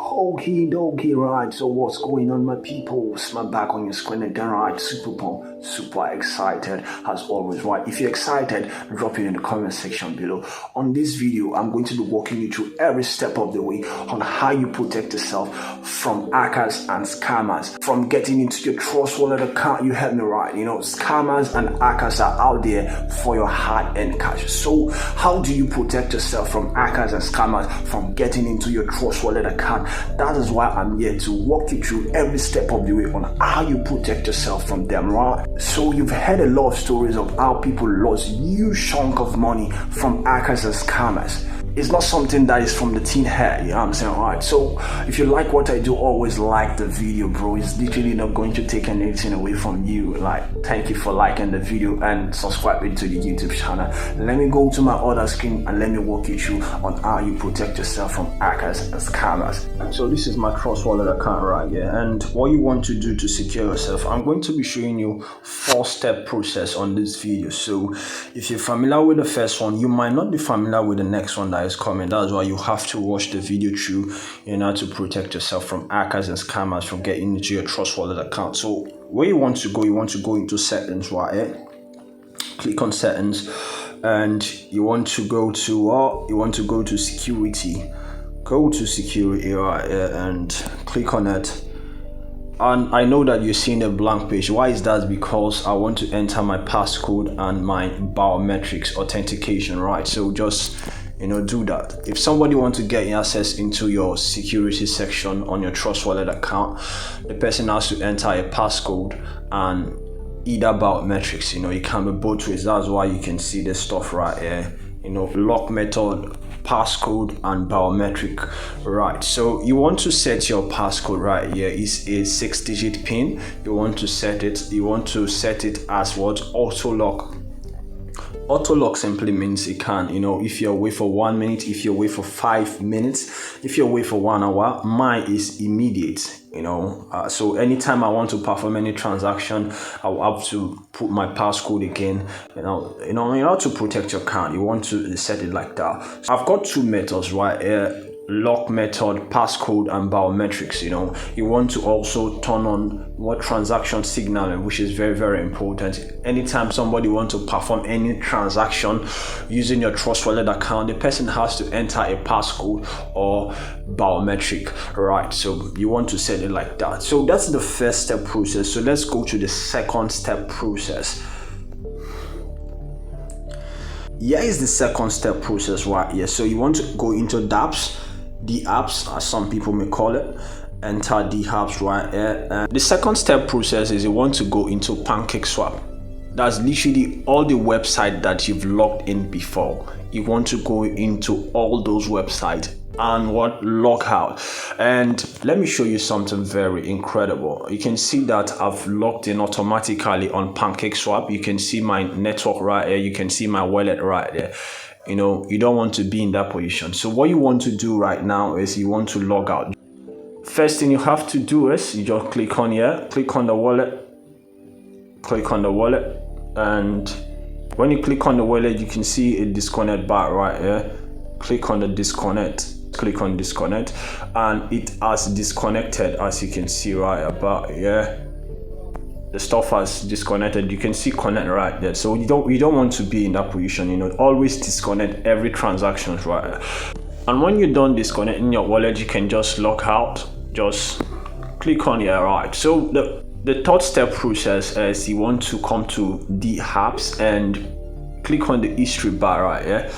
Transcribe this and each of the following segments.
Okay, dokie, right. So what's going on, my people? Smart back on your screen again, right? Super pumped, super excited as always, right? If you're excited, drop it in the comment section below. On this video, I'm going to be walking you through every step of the way on how you protect yourself from hackers and scammers, from getting into your Trust Wallet account. You heard me right. You know, scammers and hackers are out there for your hard-earned cash. So how do you protect yourself from hackers and scammers from getting into your Trust Wallet account? That is why I'm here to walk you through every step of the way on how you protect yourself from them, right? So you've heard a lot of stories of how people lost huge chunk of money from hackers and scammers. It's not something that is from the thin air, you know what I'm saying, right? So if you like what I do, always like the video, bro. It's literally not going to take anything away from you. Like, thank you for liking the video and subscribing to the YouTube channel. Let me go to my other screen and let me walk you through on how you protect yourself from hackers and scammers. So this is my Trust Wallet account right here, and what you want to do to secure yourself, I'm going to be showing you 4-step process on this video. So if you're familiar with the first one, you might not be familiar with the next one that is coming. That's why you have to watch the video through in order to protect yourself from hackers and scammers from getting into your Trust Wallet account. So where you want to go into settings right here. Click on settings, and you want to go to security. Go to security right here and click on it. And I know that you're seeing a blank page. Why is that? Because I want to enter my passcode and my biometrics authentication, right? So just do that. If somebody wants to get access into your security section on your Trust Wallet account, the person has to enter a passcode and either biometrics. It can be both ways. That's why you can see this stuff right here. Lock method, passcode, and biometric. Right, so you want to set your passcode right here. It's a 6-digit pin. You want to set it as what? Auto lock. Auto lock simply means it can, if you're away for 1 minute, if you're away for 5 minutes, if you're away for 1 hour, mine is immediate. So anytime I want to perform any transaction, I'll have to put my passcode again. In order to protect your account, you want to set it like that. So I've got 2 methods right here. Lock method, passcode, and biometrics. You want to also turn on what transaction signaling, which is very, very important. Anytime somebody wants to perform any transaction using your Trust Wallet account, the person has to enter a passcode or biometric, right? So you want to set it like that. So that's the first step process. So let's go to the second step process. Here is the second step process right here. So you want to go into dApps, the apps as some people may call it. Enter the apps right here. And the second step process is you want to go into PancakeSwap. That's literally all the website that you've logged in before. You want to go into all those websites and log out. And let me show you something very incredible. You can see that I've logged in automatically on PancakeSwap. You can see my network right here. You can see my wallet right there. You don't want to be in that position. So what you want to do right now is you want to log out. First thing you have to do is you just click on here, click on the wallet, and when you click on the wallet, you can see a disconnect bar right here. Click on the disconnect, and it has disconnected, as you can see right about here. The stuff has disconnected. You can see connect right there. So you don't want to be in that position. Always disconnect every transaction right. And when you're done disconnecting your wallet, you can just log out. Just click on here, right? So the third step process is you want to come to the apps and click on the history bar right here.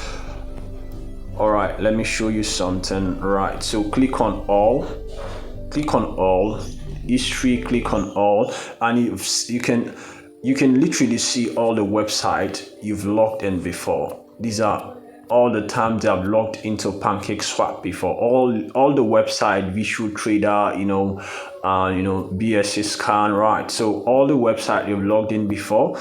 All right, let me show you something. Right, so click on all history, click on all, and you can literally see all the website you've logged in before. These are all the times I've logged into PancakeSwap before. All the website, Visual Trader, BSC Scan, right? So all the website you've logged in before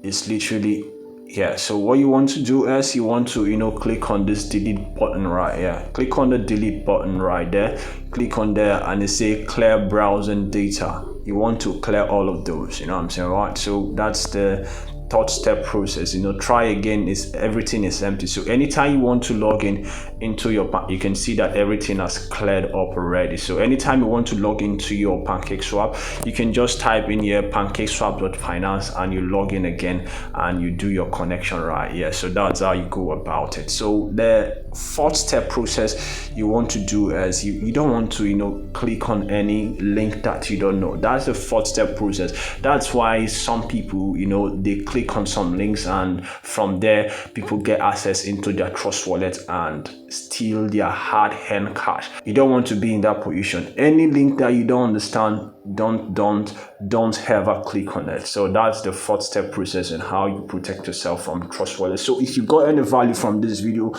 is literally here. So what you want to do is you want to click on this delete button right here. Click on the delete button right there. Click on there, and it say clear browsing data. You want to clear all of those, what I'm saying, right? So that's the third step process. Try again. Everything is empty. So anytime you want to log in into your you can see that everything has cleared up already. So anytime you want to log into your PancakeSwap, you can just type in here pancakeswap.finance and you log in again and you do your connection right here. So that's how you go about it. So the fourth step process you want to do is you don't want to click on any link that you don't know. That's the fourth step process. That's why some people they click on some links, and from there people get access into their Trust wallet and steal their hard-earned cash. You don't want to be in that position. Any link that you don't understand, don't ever click on it. So that's the fourth step process and how you protect yourself from Trust wallet. So if you got any value from this video,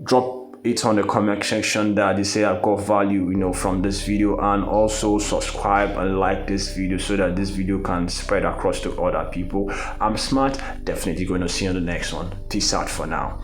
drop it on the comment section that they say I've got value from this video, and also subscribe and like this video so that this video can spread across to other people. I'm Smart, definitely going to see you on the next one. Peace out for now.